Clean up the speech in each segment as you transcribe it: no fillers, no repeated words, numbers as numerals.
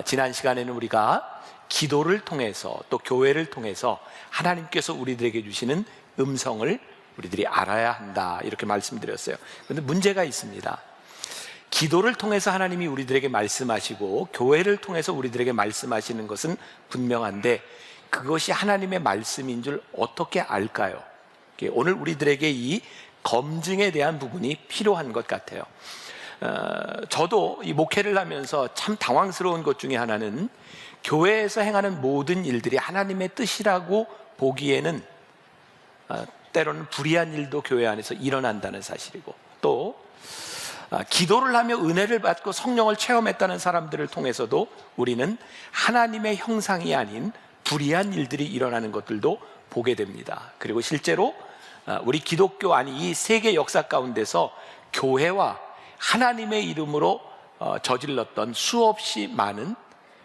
지난 시간에는 우리가 기도를 통해서 또 교회를 통해서 하나님께서 우리들에게 주시는 음성을 우리들이 알아야 한다 이렇게 말씀드렸어요. 그런데 문제가 있습니다. 기도를 통해서 하나님이 우리들에게 말씀하시고 교회를 통해서 우리들에게 말씀하시는 것은 분명한데 그것이 하나님의 말씀인 줄 어떻게 알까요? 오늘 우리들에게 이 검증에 대한 부분이 필요한 것 같아요. 저도 이 목회를 하면서 참 당황스러운 것 중에 하나는 교회에서 행하는 모든 일들이 하나님의 뜻이라고 보기에는 때로는 불의한 일도 교회 안에서 일어난다는 사실이고, 또 기도를 하며 은혜를 받고 성령을 체험했다는 사람들을 통해서도 우리는 하나님의 형상이 아닌 불의한 일들이 일어나는 것들도 보게 됩니다. 그리고 실제로 우리 기독교 아니 이 세계 역사 가운데서 교회와 하나님의 이름으로 저질렀던 수없이 많은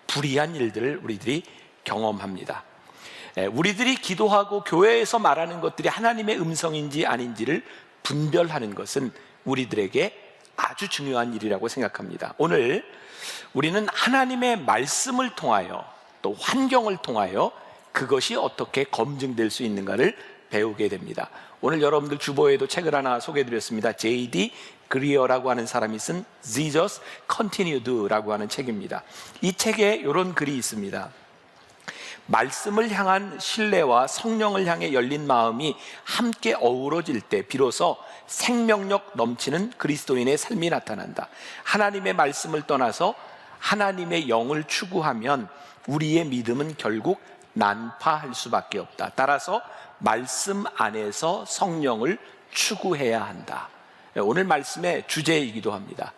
불의한 일들을 우리들이 경험합니다. 우리들이 기도하고 교회에서 말하는 것들이 하나님의 음성인지 아닌지를 분별하는 것은 우리들에게 아주 중요한 일이라고 생각합니다. 오늘 우리는 하나님의 말씀을 통하여 또 환경을 통하여 그것이 어떻게 검증될 수 있는가를 배우게 됩니다. 오늘 여러분들 주보에도 책을 하나 소개해드렸습니다. J.D. 그리어라고 하는 사람이 쓴 Jesus Continued라고 하는 책입니다. 이 책에 이런 글이 있습니다. 말씀을 향한 신뢰와 성령을 향해 열린 마음이 함께 어우러질 때 비로소 생명력 넘치는 그리스도인의 삶이 나타난다. 하나님의 말씀을 떠나서 하나님의 영을 추구하면 우리의 믿음은 결국 난파할 수밖에 없다. 따라서 말씀 안에서 성령을 추구해야 한다. 오늘 말씀의 주제이기도 합니다.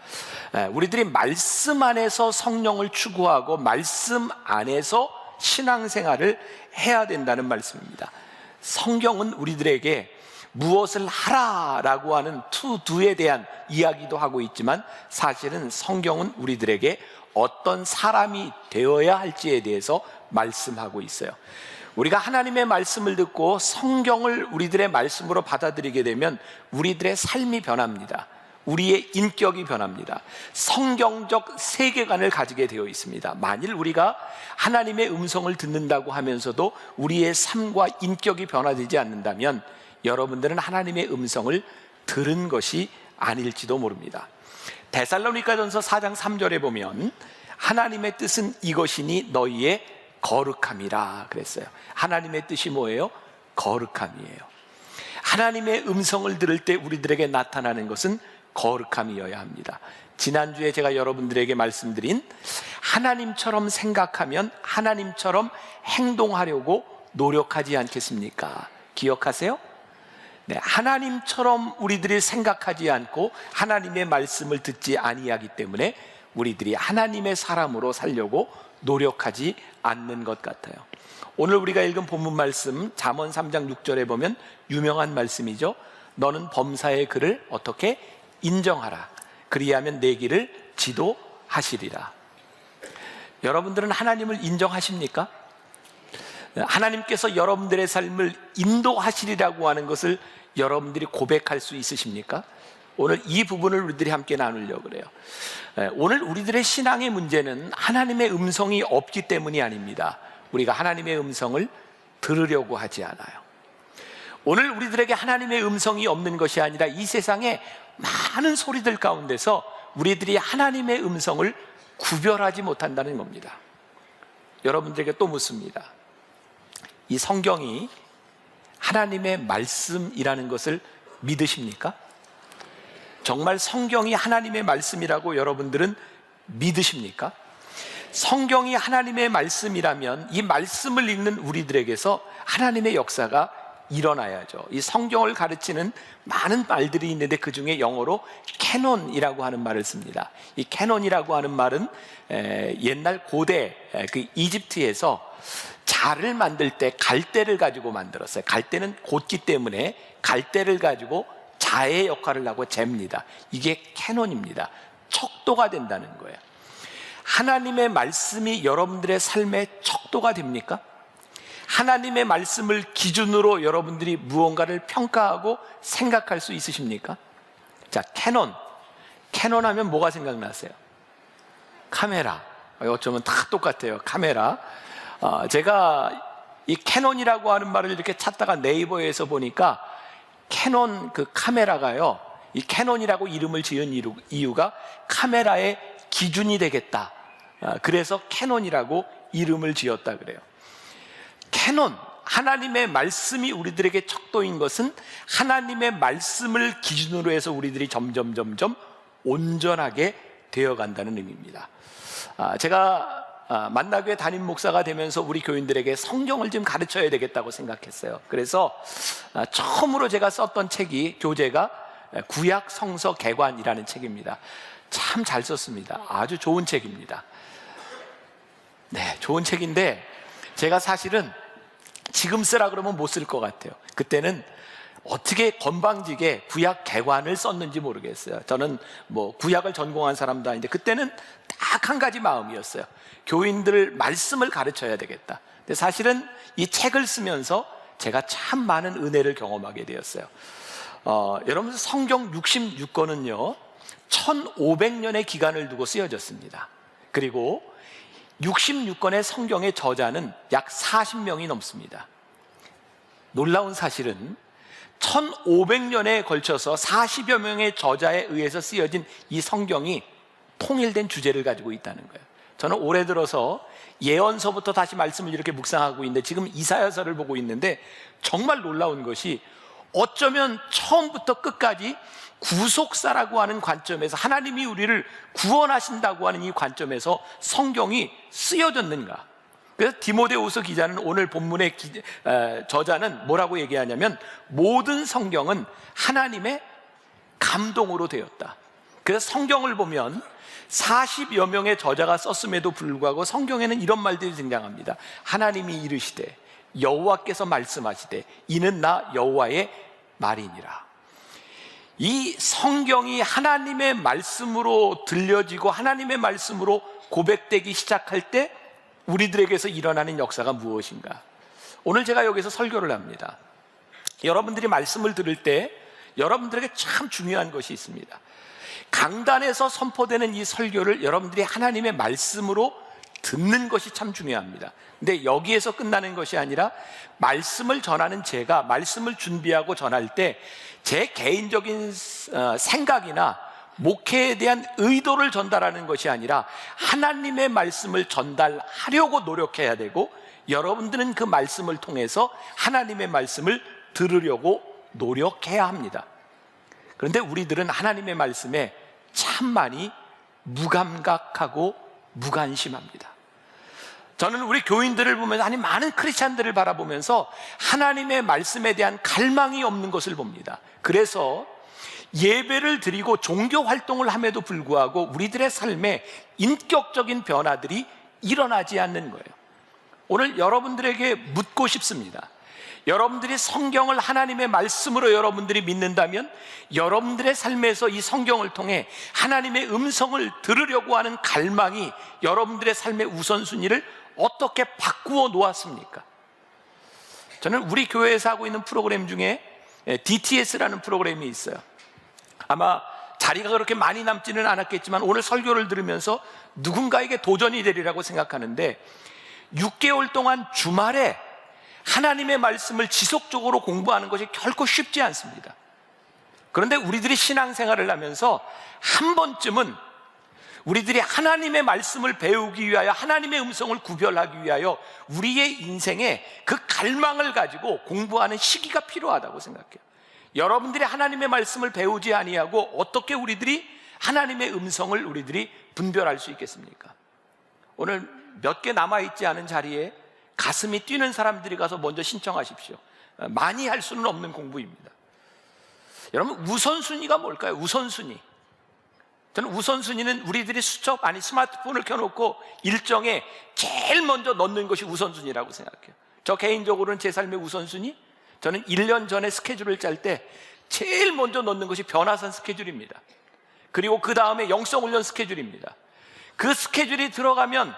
우리들이 말씀 안에서 성령을 추구하고 말씀 안에서 신앙생활을 해야 된다는 말씀입니다. 성경은 우리들에게 무엇을 하라라고 하는 투두에 대한 이야기도 하고 있지만 사실은 성경은 우리들에게 어떤 사람이 되어야 할지에 대해서 말씀하고 있어요. 우리가 하나님의 말씀을 듣고 성경을 우리들의 말씀으로 받아들이게 되면 우리들의 삶이 변합니다. 우리의 인격이 변합니다. 성경적 세계관을 가지게 되어 있습니다. 만일 우리가 하나님의 음성을 듣는다고 하면서도 우리의 삶과 인격이 변화되지 않는다면 여러분들은 하나님의 음성을 들은 것이 아닐지도 모릅니다. 데살로니가전서 4장 3절에 보면 하나님의 뜻은 이것이니 너희의 거룩함이라 그랬어요. 하나님의 뜻이 뭐예요? 거룩함이에요. 하나님의 음성을 들을 때 우리들에게 나타나는 것은 거룩함이어야 합니다. 지난주에 제가 여러분들에게 말씀드린 하나님처럼 생각하면 하나님처럼 행동하려고 노력하지 않겠습니까? 기억하세요? 네, 하나님처럼 우리들이 생각하지 않고 하나님의 말씀을 듣지 아니하기 때문에 우리들이 하나님의 사람으로 살려고 노력하지 않는 것 같아요. 오늘 우리가 읽은 본문 말씀 잠언 3장 6절에 보면 유명한 말씀이죠. 너는 범사의 글을 어떻게 인정하라. 그리하면 내 길을 지도하시리라. 여러분들은 하나님을 인정하십니까? 하나님께서 여러분들의 삶을 인도하시리라고 하는 것을 여러분들이 고백할 수 있으십니까? 오늘 이 부분을 우리들이 함께 나누려고 그래요. 오늘 우리들의 신앙의 문제는 하나님의 음성이 없기 때문이 아닙니다. 우리가 하나님의 음성을 들으려고 하지 않아요. 오늘 우리들에게 하나님의 음성이 없는 것이 아니라 이 세상에 많은 소리들 가운데서 우리들이 하나님의 음성을 구별하지 못한다는 겁니다. 여러분들에게 또 묻습니다. 이 성경이 하나님의 말씀이라는 것을 믿으십니까? 정말 성경이 하나님의 말씀이라고 여러분들은 믿으십니까? 성경이 하나님의 말씀이라면 이 말씀을 읽는 우리들에게서 하나님의 역사가 일어나야죠. 이 성경을 가르치는 많은 말들이 있는데 그 중에 영어로 캐논이라고 하는 말을 씁니다. 이 캐논이라고 하는 말은 옛날 고대 그 이집트에서 자를 만들 때 갈대를 가지고 만들었어요. 갈대는 곧기 때문에 갈대를 가지고 자의 역할을 하고 잽니다. 이게 캐논입니다. 척도가 된다는 거예요. 하나님의 말씀이 여러분들의 삶에 척도가 됩니까? 하나님의 말씀을 기준으로 여러분들이 무언가를 평가하고 생각할 수 있으십니까? 자, 캐논 하면 뭐가 생각나세요? 카메라. 어쩌면 다 똑같아요. 카메라. 제가 이 캐논이라고 하는 말을 이렇게 찾다가 네이버에서 보니까 캐논 그 카메라가요, 이 캐논이라고 이름을 지은 이유가 카메라의 기준이 되겠다. 그래서 캐논이라고 이름을 지었다 그래요. 캐논, 하나님의 말씀이 우리들에게 척도인 것은 하나님의 말씀을 기준으로 해서 우리들이 점점 온전하게 되어간다는 의미입니다. 제가 만나교회 담임 목사가 되면서 우리 교인들에게 성경을 좀 가르쳐야 되겠다고 생각했어요. 그래서 처음으로 제가 썼던 책이, 교재가 구약 성서 개관이라는 책입니다. 참 잘 썼습니다. 아주 좋은 책입니다. 네, 좋은 책인데 제가 사실은 지금 쓰라 그러면 못 쓸 것 같아요. 그때는 어떻게 건방지게 구약 개관을 썼는지 모르겠어요. 저는 뭐 구약을 전공한 사람도 아닌데 그때는 딱 한 가지 마음이었어요. 교인들 말씀을 가르쳐야 되겠다. 근데 사실은 이 책을 쓰면서 제가 참 많은 은혜를 경험하게 되었어요. 여러분, 성경 66권은요 1500년의 기간을 두고 쓰여졌습니다. 그리고 66권의 성경의 저자는 약 40명이 넘습니다. 놀라운 사실은 1500년에 걸쳐서 40여 명의 저자에 의해서 쓰여진 이 성경이 통일된 주제를 가지고 있다는 거예요. 저는 올해 들어서 예언서부터 다시 말씀을 이렇게 묵상하고 있는데 지금 이사야서를 보고 있는데 정말 놀라운 것이 어쩌면 처음부터 끝까지 구속사라고 하는 관점에서, 하나님이 우리를 구원하신다고 하는 이 관점에서 성경이 쓰여졌는가. 그래서 디모데후서 기자는 오늘 본문의 저자는 뭐라고 얘기하냐면 모든 성경은 하나님의 감동으로 되었다. 그래서 성경을 보면 40여 명의 저자가 썼음에도 불구하고 성경에는 이런 말들이 등장합니다. 하나님이 이르시되 여호와께서 말씀하시되 이는 나 여호와의 말이니라. 이 성경이 하나님의 말씀으로 들려지고 하나님의 말씀으로 고백되기 시작할 때 우리들에게서 일어나는 역사가 무엇인가? 오늘 제가 여기서 설교를 합니다. 여러분들이 말씀을 들을 때 여러분들에게 참 중요한 것이 있습니다. 강단에서 선포되는 이 설교를 여러분들이 하나님의 말씀으로 듣는 것이 참 중요합니다. 근데 여기에서 끝나는 것이 아니라 말씀을 전하는 제가 말씀을 준비하고 전할 때 제 개인적인 생각이나 목회에 대한 의도를 전달하는 것이 아니라 하나님의 말씀을 전달하려고 노력해야 되고, 여러분들은 그 말씀을 통해서 하나님의 말씀을 들으려고 노력해야 합니다. 그런데 우리들은 하나님의 말씀에 참 많이 무감각하고 무관심합니다. 저는 우리 교인들을 보면서, 아니 많은 크리스찬들을 바라보면서 하나님의 말씀에 대한 갈망이 없는 것을 봅니다. 그래서 예배를 드리고 종교 활동을 함에도 불구하고 우리들의 삶에 인격적인 변화들이 일어나지 않는 거예요. 오늘 여러분들에게 묻고 싶습니다. 여러분들이 성경을 하나님의 말씀으로 여러분들이 믿는다면 여러분들의 삶에서 이 성경을 통해 하나님의 음성을 들으려고 하는 갈망이 여러분들의 삶의 우선순위를 어떻게 바꾸어 놓았습니까? 저는 우리 교회에서 하고 있는 프로그램 중에 DTS라는 프로그램이 있어요. 아마 자리가 그렇게 많이 남지는 않았겠지만 오늘 설교를 들으면서 누군가에게 도전이 되리라고 생각하는데, 6개월 동안 주말에 하나님의 말씀을 지속적으로 공부하는 것이 결코 쉽지 않습니다. 그런데 우리들이 신앙생활을 하면서 한 번쯤은 우리들이 하나님의 말씀을 배우기 위하여, 하나님의 음성을 구별하기 위하여 우리의 인생에 그 갈망을 가지고 공부하는 시기가 필요하다고 생각해요. 여러분들이 하나님의 말씀을 배우지 아니하고 어떻게 우리들이 하나님의 음성을 우리들이 분별할 수 있겠습니까? 오늘 몇 개 남아있지 않은 자리에 가슴이 뛰는 사람들이 가서 먼저 신청하십시오. 많이 할 수는 없는 공부입니다. 여러분, 우선순위가 뭘까요? 우선순위. 저는 우선순위는 우리들이 스마트폰을 켜놓고 일정에 제일 먼저 넣는 것이 우선순위라고 생각해요. 저 개인적으로는 제 삶의 우선순위, 저는 1년 전에 스케줄을 짤 때 제일 먼저 넣는 것이 변화산 스케줄입니다. 그리고 그 다음에 영성훈련 스케줄입니다. 그 스케줄이 들어가면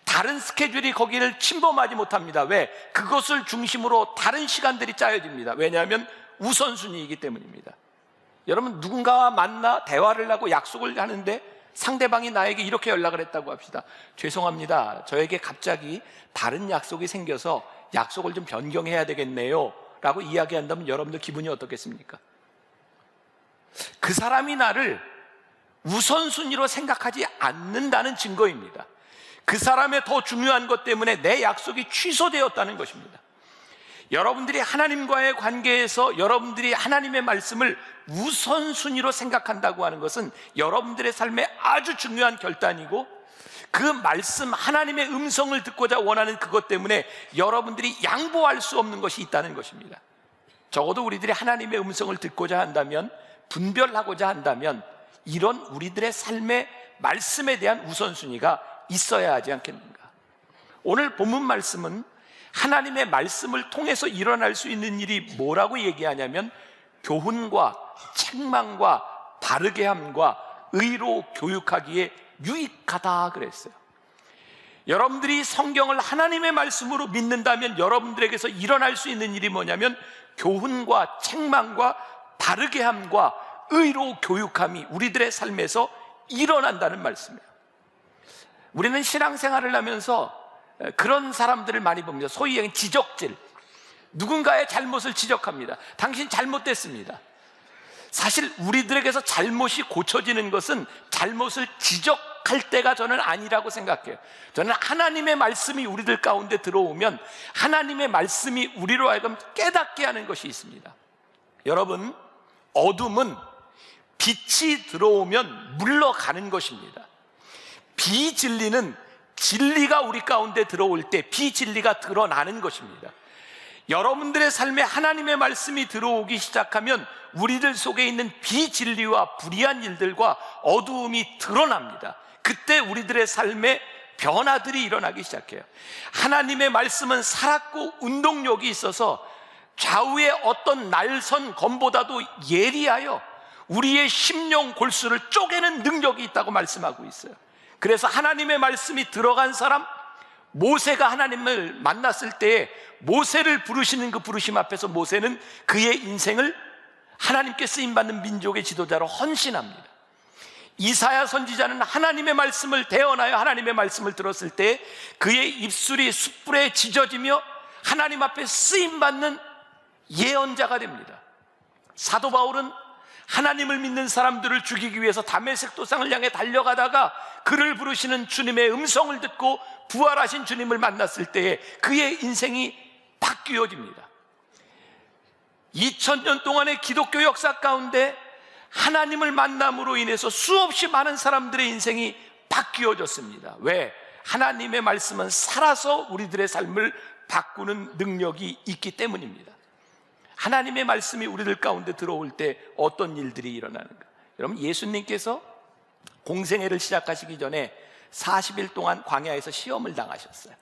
다른 스케줄이 거기를 침범하지 못합니다. 왜? 그것을 중심으로 다른 시간들이 짜여집니다. 왜냐하면 우선순위이기 때문입니다. 여러분, 누군가와 만나 대화를 하고 약속을 하는데 상대방이 나에게 이렇게 연락을 했다고 합시다. 죄송합니다. 저에게 갑자기 다른 약속이 생겨서 약속을 좀 변경해야 되겠네요 라고 이야기한다면 여러분들 기분이 어떻겠습니까? 그 사람이 나를 우선순위로 생각하지 않는다는 증거입니다. 그 사람의 더 중요한 것 때문에 내 약속이 취소되었다는 것입니다. 여러분들이 하나님과의 관계에서 여러분들이 하나님의 말씀을 우선순위로 생각한다고 하는 것은 여러분들의 삶에 아주 중요한 결단이고, 그 말씀, 하나님의 음성을 듣고자 원하는 그것 때문에 여러분들이 양보할 수 없는 것이 있다는 것입니다. 적어도 우리들이 하나님의 음성을 듣고자 한다면, 분별하고자 한다면 이런 우리들의 삶의 말씀에 대한 우선순위가 있어야 하지 않겠는가. 오늘 본문 말씀은 하나님의 말씀을 통해서 일어날 수 있는 일이 뭐라고 얘기하냐면 교훈과 책망과 바르게 함과 의로 교육하기에 유익하다 그랬어요. 여러분들이 성경을 하나님의 말씀으로 믿는다면 여러분들에게서 일어날 수 있는 일이 뭐냐면 교훈과 책망과 바르게 함과 의로 교육함이 우리들의 삶에서 일어난다는 말씀이에요. 우리는 신앙생활을 하면서 그런 사람들을 많이 봅니다. 소위 얘기하는 지적질. 누군가의 잘못을 지적합니다. 당신 잘못됐습니다. 사실 우리들에게서 잘못이 고쳐지는 것은 잘못을 지적할 때가 저는 아니라고 생각해요. 저는 하나님의 말씀이 우리들 가운데 들어오면 하나님의 말씀이 우리로 하여금 깨닫게 하는 것이 있습니다. 여러분, 어둠은 빛이 들어오면 물러가는 것입니다. 비진리는 진리가 우리 가운데 들어올 때 비진리가 드러나는 것입니다. 여러분들의 삶에 하나님의 말씀이 들어오기 시작하면 우리들 속에 있는 비진리와 불의한 일들과 어두움이 드러납니다. 그때 우리들의 삶에 변화들이 일어나기 시작해요. 하나님의 말씀은 살았고 운동력이 있어서 좌우의 어떤 날선 검보다도 예리하여 우리의 심령 골수를 쪼개는 능력이 있다고 말씀하고 있어요. 그래서 하나님의 말씀이 들어간 사람, 모세가 하나님을 만났을 때에 모세를 부르시는 그 부르심 앞에서 모세는 그의 인생을 하나님께 쓰임받는 민족의 지도자로 헌신합니다. 이사야 선지자는 하나님의 말씀을 대언하여 하나님의 말씀을 들었을 때 그의 입술이 숯불에 지져지며 하나님 앞에 쓰임받는 예언자가 됩니다. 사도 바울은 하나님을 믿는 사람들을 죽이기 위해서 다메섹 도상을 향해 달려가다가 그를 부르시는 주님의 음성을 듣고 부활하신 주님을 만났을 때에 그의 인생이 바뀌어집니다. 2000년 동안의 기독교 역사 가운데 하나님을 만남으로 인해서 수없이 많은 사람들의 인생이 바뀌어졌습니다. 왜? 하나님의 말씀은 살아서 우리들의 삶을 바꾸는 능력이 있기 때문입니다. 하나님의 말씀이 우리들 가운데 들어올 때 어떤 일들이 일어나는가? 여러분, 예수님께서 공생애를 시작하시기 전에 40일 동안 광야에서 시험을 당하셨어요.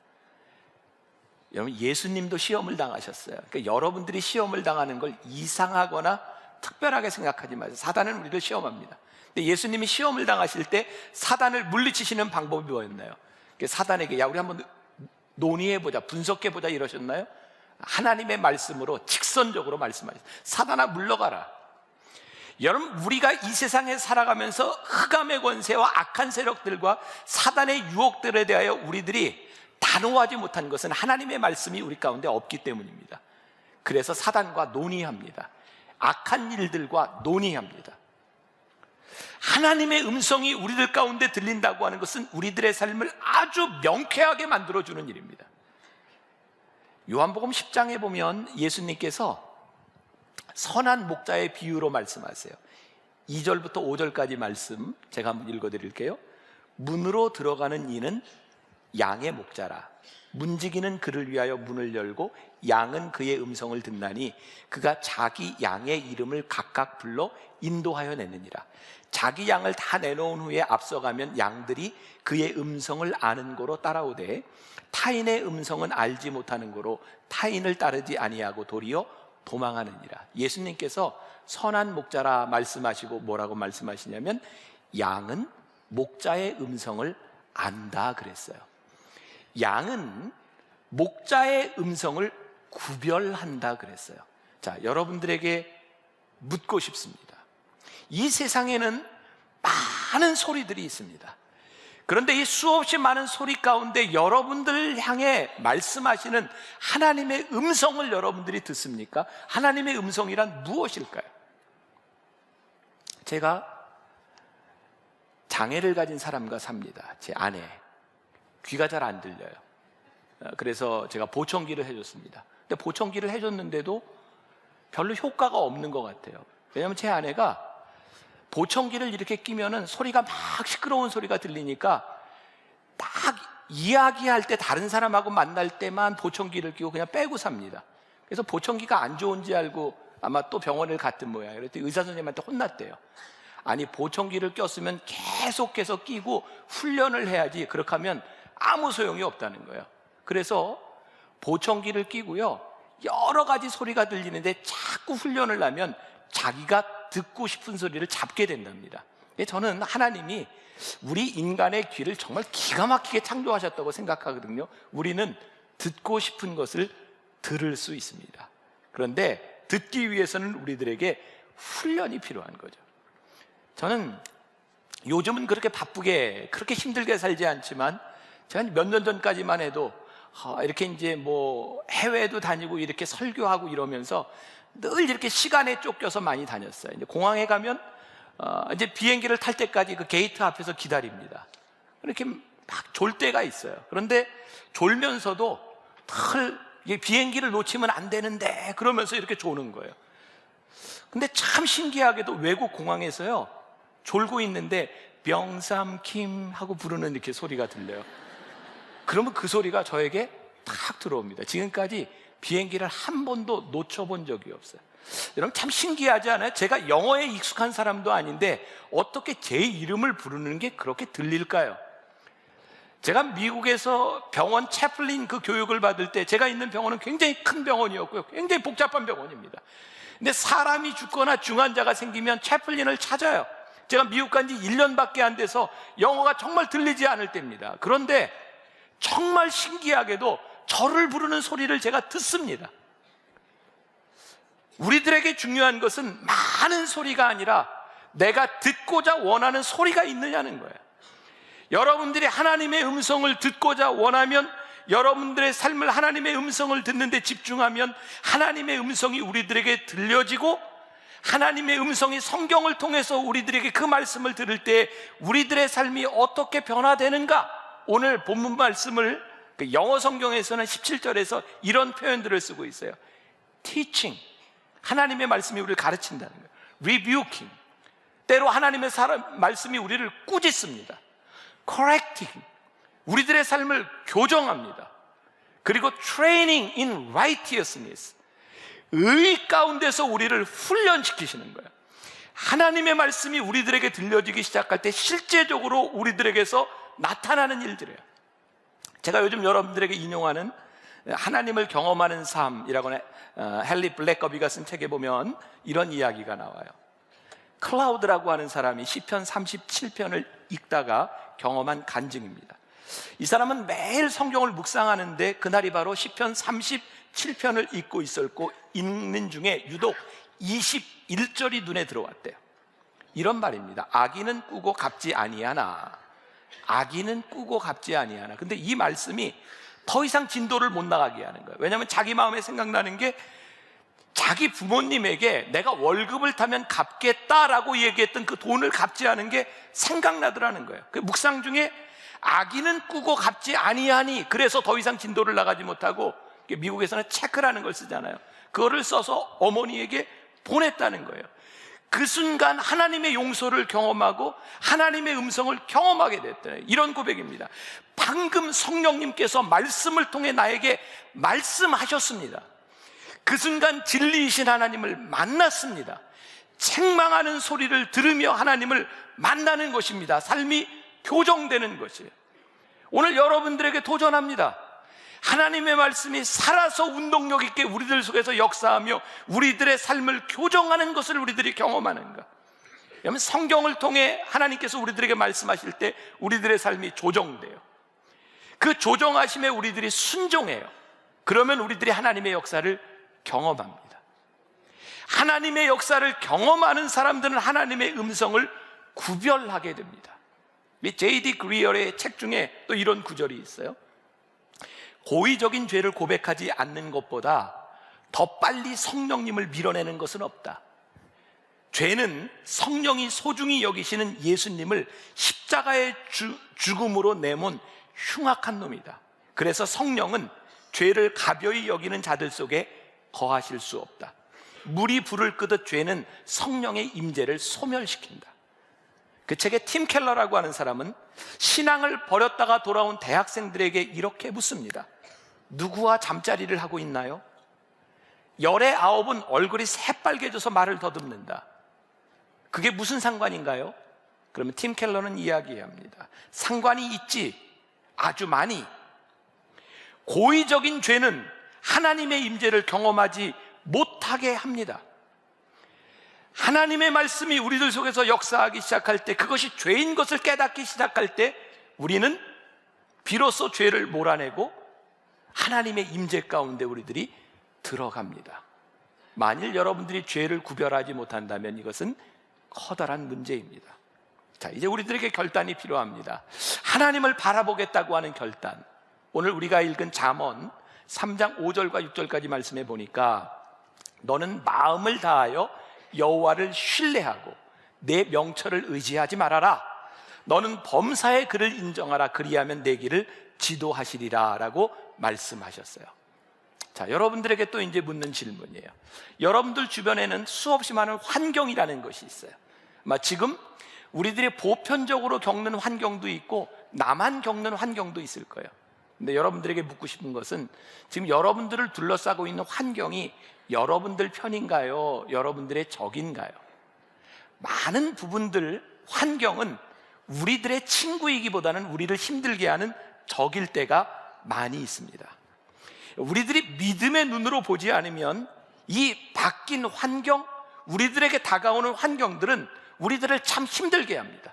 여러분, 예수님도 시험을 당하셨어요. 그러니까 여러분들이 시험을 당하는 걸 이상하거나 특별하게 생각하지 마세요. 사단은 우리를 시험합니다. 근데 예수님이 시험을 당하실 때 사단을 물리치시는 방법이 뭐였나요? 사단에게 야, 우리 한번 논의해보자, 분석해보자 이러셨나요? 하나님의 말씀으로 직선적으로 말씀하셨어요. 사단아 물러가라. 여러분, 우리가 이 세상에 살아가면서 흑암의 권세와 악한 세력들과 사단의 유혹들에 대하여 우리들이 단호하지 못한 것은 하나님의 말씀이 우리 가운데 없기 때문입니다. 그래서 사단과 논의합니다. 악한 일들과 논의합니다. 하나님의 음성이 우리들 가운데 들린다고 하는 것은 우리들의 삶을 아주 명쾌하게 만들어주는 일입니다. 요한복음 10장에 보면 예수님께서 선한 목자의 비유로 말씀하세요. 2절부터 5절까지 말씀 제가 한번 읽어드릴게요. 문으로 들어가는 이는 양의 목자라. 문지기는 그를 위하여 문을 열고 양은 그의 음성을 듣나니 그가 자기 양의 이름을 각각 불러 인도하여 내느니라. 자기 양을 다 내놓은 후에 앞서가면 양들이 그의 음성을 아는 고로 따라오되 타인의 음성은 알지 못하는 고로 타인을 따르지 아니하고 도리어 도망하느니라. 예수님께서 선한 목자라 말씀하시고 뭐라고 말씀하시냐면 양은 목자의 음성을 안다 그랬어요. 양은 목자의 음성을 구별한다 그랬어요. 자, 여러분들에게 묻고 싶습니다. 이 세상에는 많은 소리들이 있습니다. 그런데 이 수없이 많은 소리 가운데 여러분들을 향해 말씀하시는 하나님의 음성을 여러분들이 듣습니까? 하나님의 음성이란 무엇일까요? 제가 장애를 가진 사람과 삽니다. 제 아내. 귀가 잘 안 들려요. 그래서 제가 보청기를 해줬습니다. 근데 보청기를 해줬는데도 별로 효과가 없는 것 같아요. 왜냐하면 제 아내가 보청기를 이렇게 끼면은 소리가 막 시끄러운 소리가 들리니까 딱 이야기할 때 다른 사람하고 만날 때만 보청기를 끼고 그냥 빼고 삽니다. 그래서 보청기가 안 좋은지 알고 아마 또 병원을 갔던 모양이에요. 그랬더니 의사 선생님한테 혼났대요. 아니, 보청기를 꼈으면 계속해서 끼고 훈련을 해야지, 그렇게 하면 아무 소용이 없다는 거예요. 그래서 보청기를 끼고요, 여러 가지 소리가 들리는데 자꾸 훈련을 하면 자기가 듣고 싶은 소리를 잡게 된답니다. 저는 하나님이 우리 인간의 귀를 정말 기가 막히게 창조하셨다고 생각하거든요. 우리는 듣고 싶은 것을 들을 수 있습니다. 그런데 듣기 위해서는 우리들에게 훈련이 필요한 거죠. 저는 요즘은 그렇게 바쁘게, 그렇게 힘들게 살지 않지만, 제가 몇 년 전까지만 해도 이렇게 이제 뭐 해외도 다니고 이렇게 설교하고 이러면서 늘 이렇게 시간에 쫓겨서 많이 다녔어요. 이제 공항에 가면 이제 비행기를 탈 때까지 그 게이트 앞에서 기다립니다. 이렇게 막 졸 때가 있어요. 그런데 졸면서도 늘 비행기를 놓치면 안 되는데 그러면서 이렇게 조는 거예요. 근데 참 신기하게도 외국 공항에서요, 졸고 있는데 병삼킴 하고 부르는 이렇게 소리가 들려요. 그러면 그 소리가 저에게 탁 들어옵니다. 지금까지 비행기를 한 번도 놓쳐본 적이 없어요. 여러분, 참 신기하지 않아요? 제가 영어에 익숙한 사람도 아닌데 어떻게 제 이름을 부르는 게 그렇게 들릴까요? 제가 미국에서 병원 채플린 그 교육을 받을 때, 제가 있는 병원은 굉장히 큰 병원이었고요, 굉장히 복잡한 병원입니다. 근데 사람이 죽거나 중환자가 생기면 채플린을 찾아요. 제가 미국 간 지 1년밖에 안 돼서 영어가 정말 들리지 않을 때입니다. 그런데 정말 신기하게도 저를 부르는 소리를 제가 듣습니다. 우리들에게 중요한 것은 많은 소리가 아니라 내가 듣고자 원하는 소리가 있느냐는 거예요. 여러분들이 하나님의 음성을 듣고자 원하면, 여러분들의 삶을 하나님의 음성을 듣는데 집중하면 하나님의 음성이 우리들에게 들려지고, 하나님의 음성이 성경을 통해서 우리들에게 그 말씀을 들을 때 우리들의 삶이 어떻게 변화되는가? 오늘 본문 말씀을 영어 성경에서는 17절에서 이런 표현들을 쓰고 있어요. Teaching, 하나님의 말씀이 우리를 가르친다는 거예요. Rebuking, 때로 하나님의 말씀이 우리를 꾸짖습니다. Correcting, 우리들의 삶을 교정합니다. 그리고 Training in Righteousness, 의 가운데서 우리를 훈련시키시는 거예요. 하나님의 말씀이 우리들에게 들려지기 시작할 때 실제적으로 우리들에게서 나타나는 일들이에요. 제가 요즘 여러분들에게 인용하는 하나님을 경험하는 삶이라고 하는 헨리 블랙거비가 쓴 책에 보면 이런 이야기가 나와요. 클라우드라고 하는 사람이 시편 37편을 읽다가 경험한 간증입니다. 이 사람은 매일 성경을 묵상하는데 그날이 바로 시편 37편을 읽고 있었고, 읽는 중에 유독 21절이 눈에 들어왔대요. 이런 말입니다. 악인은 꾸고 갚지 아니하나, 악인은 꾸고 갚지 아니하나. 근데 이 말씀이 더 이상 진도를 못 나가게 하는 거예요. 왜냐하면 자기 마음에 생각나는 게, 자기 부모님에게 내가 월급을 타면 갚겠다라고 얘기했던 그 돈을 갚지 않은 게 생각나더라는 거예요. 그 묵상 중에 악인은 꾸고 갚지 아니하니, 그래서 더 이상 진도를 나가지 못하고, 미국에서는 체크라는 걸 쓰잖아요. 그거를 써서 어머니에게 보냈다는 거예요. 그 순간 하나님의 용서를 경험하고 하나님의 음성을 경험하게 됐다. 이런 고백입니다. 방금 성령님께서 말씀을 통해 나에게 말씀하셨습니다. 그 순간 진리이신 하나님을 만났습니다. 책망하는 소리를 들으며 하나님을 만나는 것입니다. 삶이 교정되는 것이에요. 오늘 여러분들에게 도전합니다. 하나님의 말씀이 살아서 운동력 있게 우리들 속에서 역사하며 우리들의 삶을 교정하는 것을 우리들이 경험하는가? 왜냐하면 성경을 통해 하나님께서 우리들에게 말씀하실 때 우리들의 삶이 조정돼요. 그 조정하심에 우리들이 순종해요. 그러면 우리들이 하나님의 역사를 경험합니다. 하나님의 역사를 경험하는 사람들은 하나님의 음성을 구별하게 됩니다. J.D. 그리얼의 책 중에 또 이런 구절이 있어요. 고의적인 죄를 고백하지 않는 것보다 더 빨리 성령님을 밀어내는 것은 없다. 죄는 성령이 소중히 여기시는 예수님을 십자가의 죽음으로 내몬 흉악한 놈이다. 그래서 성령은 죄를 가벼이 여기는 자들 속에 거하실 수 없다. 물이 불을 끄듯 죄는 성령의 임재를 소멸시킨다. 그 책의 팀 켈러라고 하는 사람은 신앙을 버렸다가 돌아온 대학생들에게 이렇게 묻습니다. 누구와 잠자리를 하고 있나요? 열의 9은 얼굴이 새빨개져서 말을 더듬는다. 그게 무슨 상관인가요? 그러면 팀 켈러는 이야기합니다. 상관이 있지, 아주 많이. 고의적인 죄는 하나님의 임재를 경험하지 못하게 합니다. 하나님의 말씀이 우리들 속에서 역사하기 시작할 때, 그것이 죄인 것을 깨닫기 시작할 때 우리는 비로소 죄를 몰아내고 하나님의 임재 가운데 우리들이 들어갑니다. 만일 여러분들이 죄를 구별하지 못한다면 이것은 커다란 문제입니다. 자, 이제 우리들에게 결단이 필요합니다. 하나님을 바라보겠다고 하는 결단. 오늘 우리가 읽은 잠언 3장 5절과 6절까지 말씀해 보니까 너는 마음을 다하여 여호와를 신뢰하고 내 명철을 의지하지 말아라. 너는 범사의 그를 인정하라. 그리하면 내 길을 지도하시리라 라고 말씀하셨어요. 자, 여러분들에게 또 이제 묻는 질문이에요. 여러분들 주변에는 수없이 많은 환경이라는 것이 있어요. 지금 우리들이 보편적으로 겪는 환경도 있고 나만 겪는 환경도 있을 거예요. 근데 여러분들에게 묻고 싶은 것은 지금 여러분들을 둘러싸고 있는 환경이 여러분들 편인가요? 여러분들의 적인가요? 많은 부분들, 환경은 우리들의 친구이기보다는 우리를 힘들게 하는 적일 때가 많이 있습니다. 우리들이 믿음의 눈으로 보지 않으면 이 바뀐 환경, 우리들에게 다가오는 환경들은 우리들을 참 힘들게 합니다.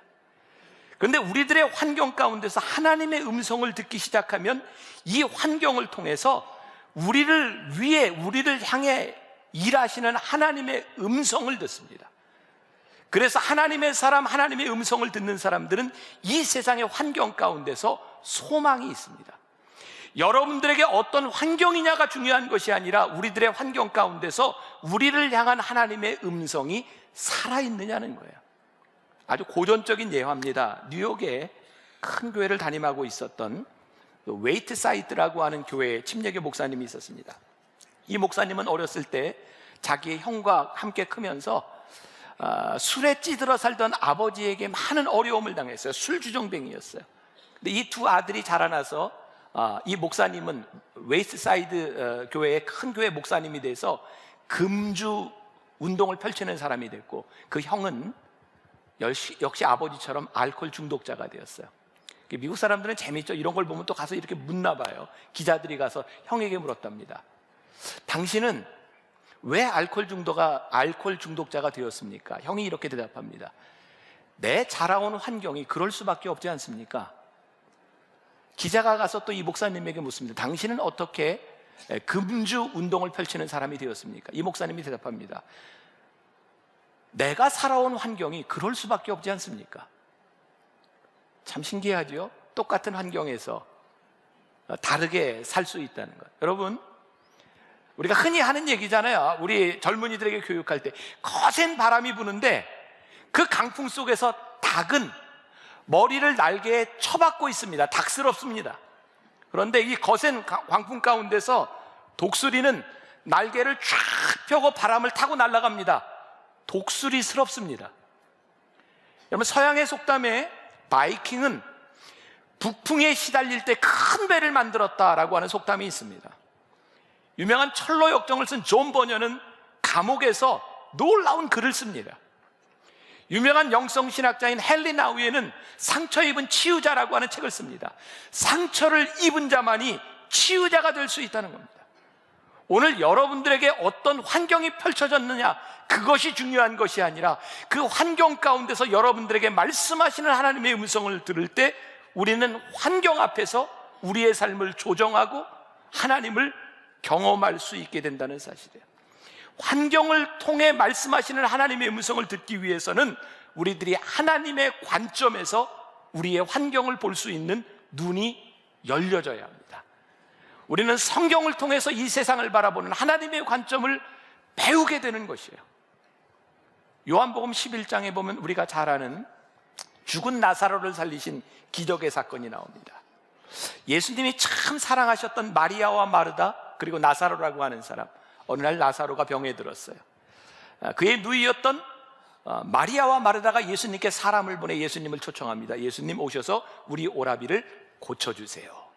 그런데 우리들의 환경 가운데서 하나님의 음성을 듣기 시작하면 이 환경을 통해서 우리를 위해, 우리를 향해 일하시는 하나님의 음성을 듣습니다. 그래서 하나님의 사람, 하나님의 음성을 듣는 사람들은 이 세상의 환경 가운데서 소망이 있습니다. 여러분들에게 어떤 환경이냐가 중요한 것이 아니라 우리들의 환경 가운데서 우리를 향한 하나님의 음성이 살아있느냐는 거예요. 아주 고전적인 예화입니다. 뉴욕에 큰 교회를 담임하고 있었던 웨이트 사이트라고 하는 교회에 침례교 목사님이 있었습니다. 이 목사님은 어렸을 때 자기의 형과 함께 크면서 술에 찌들어 살던 아버지에게 많은 어려움을 당했어요. 술주정뱅이였어요. 근데 이 두 아들이 자라나서 이 목사님은 웨이스사이드 교회의 큰 교회 목사님이 돼서 금주 운동을 펼치는 사람이 됐고, 그 형은 역시 아버지처럼 알코올 중독자가 되었어요. 미국 사람들은 재밌죠. 이런 걸 보면 또 가서 이렇게 묻나 봐요. 기자들이 가서 형에게 물었답니다. 당신은 왜 알코올 중독자가 되었습니까? 형이 이렇게 대답합니다. 내 자라온 환경이 그럴 수밖에 없지 않습니까? 기자가 가서 또 이 목사님에게 묻습니다. 당신은 어떻게 금주 운동을 펼치는 사람이 되었습니까? 이 목사님이 대답합니다. 내가 살아온 환경이 그럴 수밖에 없지 않습니까? 참 신기하죠? 똑같은 환경에서 다르게 살 수 있다는 것. 여러분, 우리가 흔히 하는 얘기잖아요. 우리 젊은이들에게 교육할 때 거센 바람이 부는데 그 강풍 속에서 닭은 머리를 날개에 쳐박고 있습니다. 닭스럽습니다. 그런데 이 거센 광풍 가운데서 독수리는 날개를 쫙 펴고 바람을 타고 날아갑니다. 독수리스럽습니다. 여러분, 서양의 속담에 바이킹은 북풍에 시달릴 때 큰 배를 만들었다라고 하는 속담이 있습니다. 유명한 철로 역정을 쓴 존 버녀는 감옥에서 놀라운 글을 씁니다. 유명한 영성신학자인 헨리 나우에는 상처 입은 치유자라고 하는 책을 씁니다. 상처를 입은 자만이 치유자가 될 수 있다는 겁니다. 오늘 여러분들에게 어떤 환경이 펼쳐졌느냐, 그것이 중요한 것이 아니라 그 환경 가운데서 여러분들에게 말씀하시는 하나님의 음성을 들을 때 우리는 환경 앞에서 우리의 삶을 조정하고 하나님을 경험할 수 있게 된다는 사실이에요. 환경을 통해 말씀하시는 하나님의 음성을 듣기 위해서는 우리들이 하나님의 관점에서 우리의 환경을 볼 수 있는 눈이 열려져야 합니다. 우리는 성경을 통해서 이 세상을 바라보는 하나님의 관점을 배우게 되는 것이에요. 요한복음 11장에 보면 우리가 잘 아는 죽은 나사로를 살리신 기적의 사건이 나옵니다. 예수님이 참 사랑하셨던 마리아와 마르다 그리고 나사로라고 하는 사람, 어느 날 나사로가 병에 들었어요. 그의 누이였던 마리아와 마르다가 예수님께 사람을 보내 예수님을 초청합니다. 예수님 오셔서 우리 오라비를 고쳐주세요.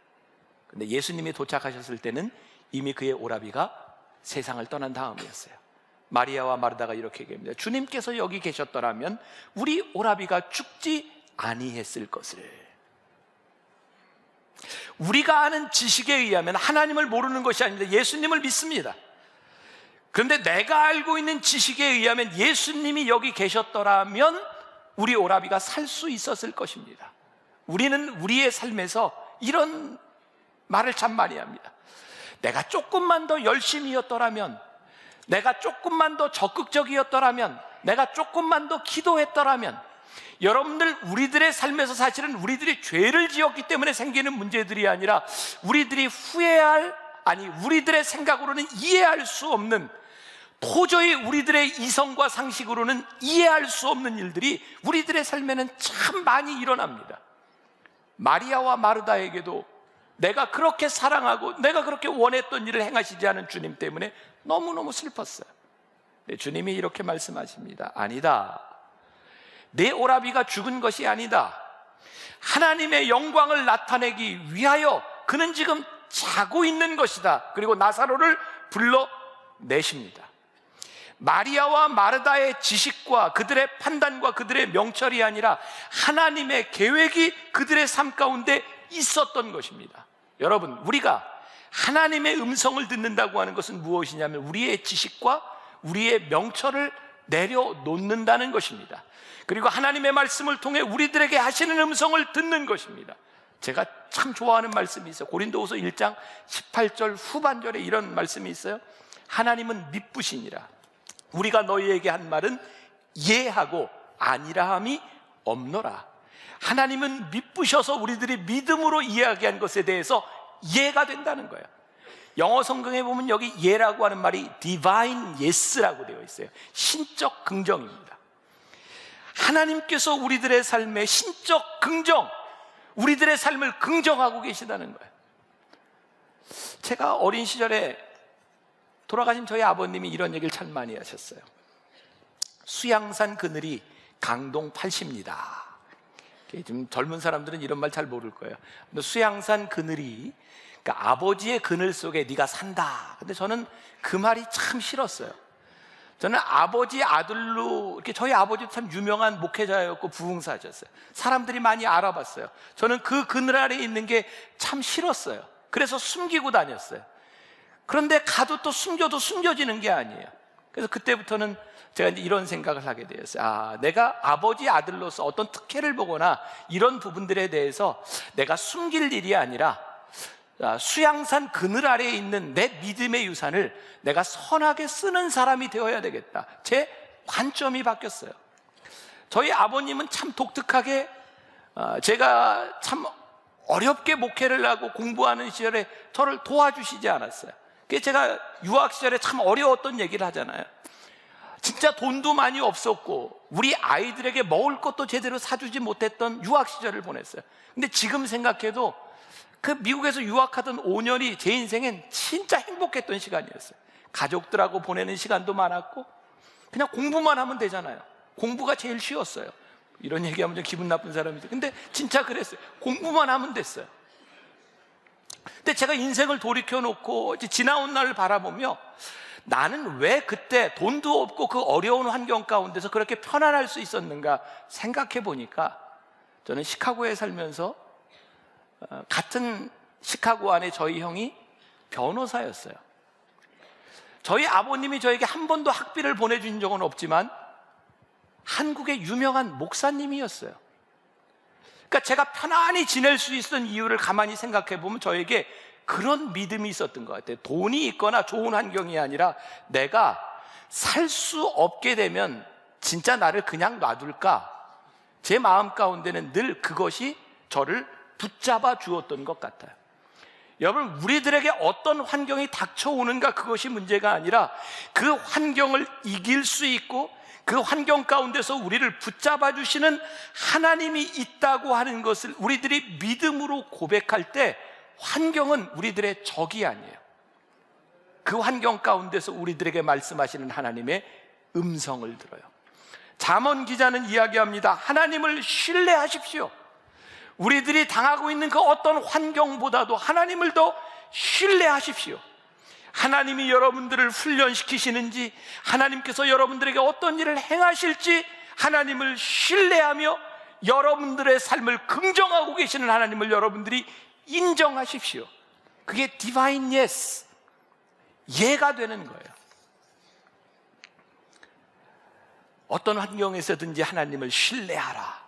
근데 예수님이 도착하셨을 때는 이미 그의 오라비가 세상을 떠난 다음이었어요. 마리아와 마르다가 이렇게 얘기합니다. 주님께서 여기 계셨더라면 우리 오라비가 죽지 아니했을 것을. 우리가 아는 지식에 의하면 하나님을 모르는 것이 아닙니다. 예수님을 믿습니다. 그런데 내가 알고 있는 지식에 의하면 예수님이 여기 계셨더라면 우리 오라비가 살 수 있었을 것입니다. 우리는 우리의 삶에서 이런 말을 참 많이 합니다. 내가 조금만 더 열심히였더라면, 내가 조금만 더 적극적이었더라면, 내가 조금만 더 기도했더라면. 여러분들, 우리들의 삶에서 사실은 우리들이 죄를 지었기 때문에 생기는 문제들이 아니라 우리들이 우리들의 생각으로는 이해할 수 없는, 도저히 우리들의 이성과 상식으로는 이해할 수 없는 일들이 우리들의 삶에는 참 많이 일어납니다. 마리아와 마르다에게도 내가 그렇게 사랑하고 내가 그렇게 원했던 일을 행하시지 않은 주님 때문에 너무너무 슬펐어요. 주님이 이렇게 말씀하십니다. 아니다. 내 오라비가 죽은 것이 아니다. 하나님의 영광을 나타내기 위하여 그는 지금 자고 있는 것이다. 그리고 나사로를 불러내십니다. 마리아와 마르다의 지식과 그들의 판단과 그들의 명철이 아니라 하나님의 계획이 그들의 삶 가운데 있었던 것입니다. 여러분, 우리가 하나님의 음성을 듣는다고 하는 것은 무엇이냐면 우리의 지식과 우리의 명철을 내려놓는다는 것입니다. 그리고 하나님의 말씀을 통해 우리들에게 하시는 음성을 듣는 것입니다. 제가 참 좋아하는 말씀이 있어요. 고린도후서 1장 18절 후반절에 이런 말씀이 있어요. 하나님은 미쁘시니라. 우리가 너희에게 한 말은 예하고 아니라함이 없노라. 하나님은 미쁘셔서 우리들이 믿음으로 이야기한 것에 대해서 예가 된다는 거예요. 영어 성경에 보면 여기 예라고 하는 말이 divine yes라고 되어 있어요. 신적 긍정입니다. 하나님께서 우리들의 삶에 신적 긍정, 우리들의 삶을 긍정하고 계시다는 거예요. 제가 어린 시절에 돌아가신 저희 아버님이 이런 얘기를 참 많이 하셨어요. 수양산 그늘이 강동 80입니다. 지금 젊은 사람들은 이런 말 잘 모를 거예요. 근데 수양산 그늘이, 그러니까 아버지의 그늘 속에 네가 산다. 근데 저는 그 말이 참 싫었어요. 저는 아버지 아들로, 이렇게 저희 아버지도 참 유명한 목회자였고 부흥사셨어요. 사람들이 많이 알아봤어요. 저는 그 그늘 아래 있는 게 참 싫었어요. 그래서 숨기고 다녔어요. 그런데 가도 또 숨겨도 숨겨지는 게 아니에요. 그래서 그때부터는 제가 이제 이런 생각을 하게 되었어요. 내가 아버지 아들로서 어떤 특혜를 보거나 이런 부분들에 대해서 내가 숨길 일이 아니라 수양산 그늘 아래에 있는 내 믿음의 유산을 내가 선하게 쓰는 사람이 되어야 되겠다. 제 관점이 바뀌었어요. 저희 아버님은 참 독특하게 제가 참 어렵게 목회를 하고 공부하는 시절에 저를 도와주시지 않았어요. 그래서 제가 유학 시절에 참 어려웠던 얘기를 하잖아요. 진짜 돈도 많이 없었고 우리 아이들에게 먹을 것도 제대로 사주지 못했던 유학 시절을 보냈어요. 근데 지금 생각해도 그 미국에서 유학하던 5년이 제 인생엔 진짜 행복했던 시간이었어요. 가족들하고 보내는 시간도 많았고 그냥 공부만 하면 되잖아요. 공부가 제일 쉬웠어요. 이런 얘기하면 좀 기분 나쁜 사람이죠. 근데 진짜 그랬어요. 공부만 하면 됐어요. 근데 제가 인생을 돌이켜놓고 지나온 날을 바라보며 나는 왜 그때 돈도 없고 그 어려운 환경 가운데서 그렇게 편안할 수 있었는가 생각해 보니까 저는 시카고에 살면서 같은 시카고 안에 저희 형이 변호사였어요. 저희 아버님이 저에게 한 번도 학비를 보내준 적은 없지만 한국의 유명한 목사님이었어요. 그러니까 제가 편안히 지낼 수 있었던 이유를 가만히 생각해 보면 저에게 그런 믿음이 있었던 것 같아요. 돈이 있거나 좋은 환경이 아니라 내가 살 수 없게 되면 진짜 나를 그냥 놔둘까? 제 마음 가운데는 늘 그것이 저를 붙잡아 주었던 것 같아요. 여러분, 우리들에게 어떤 환경이 닥쳐오는가 그것이 문제가 아니라 그 환경을 이길 수 있고 그 환경 가운데서 우리를 붙잡아 주시는 하나님이 있다고 하는 것을 우리들이 믿음으로 고백할 때 환경은 우리들의 적이 아니에요. 그 환경 가운데서 우리들에게 말씀하시는 하나님의 음성을 들어요. 잠언 기자는 이야기합니다. 하나님을 신뢰하십시오. 우리들이 당하고 있는 그 어떤 환경보다도 하나님을 더 신뢰하십시오. 하나님이 여러분들을 훈련시키시는지, 하나님께서 여러분들에게 어떤 일을 행하실지 하나님을 신뢰하며 여러분들의 삶을 긍정하고 계시는 하나님을 여러분들이 인정하십시오. 그게 디바인 예스, 예가 되는 거예요. 어떤 환경에서든지 하나님을 신뢰하라.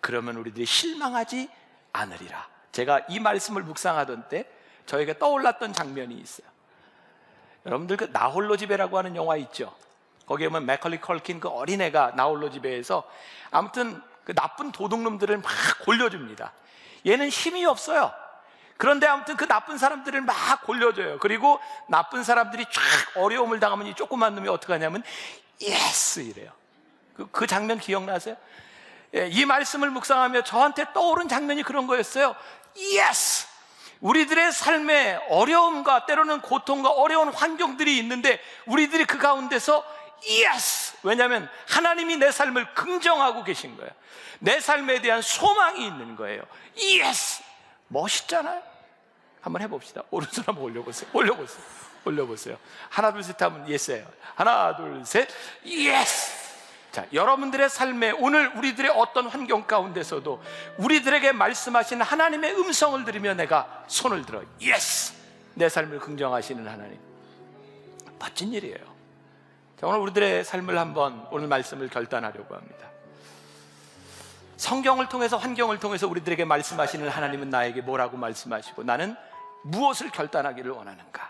그러면 우리들이 실망하지 않으리라. 제가 이 말씀을 묵상하던 때 저에게 떠올랐던 장면이 있어요. 여러분들 그 나홀로 집에라고 하는 영화 있죠? 거기에 보면 매컬리 컬킨 그 어린애가 나홀로 집에에서 아무튼 그 나쁜 도둑놈들을 막 골려줍니다. 얘는 힘이 없어요. 그런데 아무튼 그 나쁜 사람들을 막 골려줘요. 그리고 나쁜 사람들이 쫙 어려움을 당하면 이 조그만 놈이 어떻게 하냐면 예스 이래요. 그 장면 기억나세요? 예, 이 말씀을 묵상하며 저한테 떠오른 장면이 그런 거였어요. 예스! 우리들의 삶에 어려움과 때로는 고통과 어려운 환경들이 있는데 우리들이 그 가운데서 예스! 왜냐하면 하나님이 내 삶을 긍정하고 계신 거예요. 내 삶에 대한 소망이 있는 거예요. 예스! 멋있잖아요. 한번 해봅시다. 오른손 한번 올려보세요. 올려보세요. 하나 둘 셋 하면 예스예요. 하나 둘 셋 예스! 자, 여러분들의 삶에 오늘 우리들의 어떤 환경 가운데서도 우리들에게 말씀하시는 하나님의 음성을 들으며 내가 손을 들어 예스! 내 삶을 긍정하시는 하나님, 멋진 일이에요. 자, 오늘 우리들의 삶을 한번 오늘 말씀을 결단하려고 합니다. 성경을 통해서 환경을 통해서 우리들에게 말씀하시는 하나님은 나에게 뭐라고 말씀하시고 나는 무엇을 결단하기를 원하는가?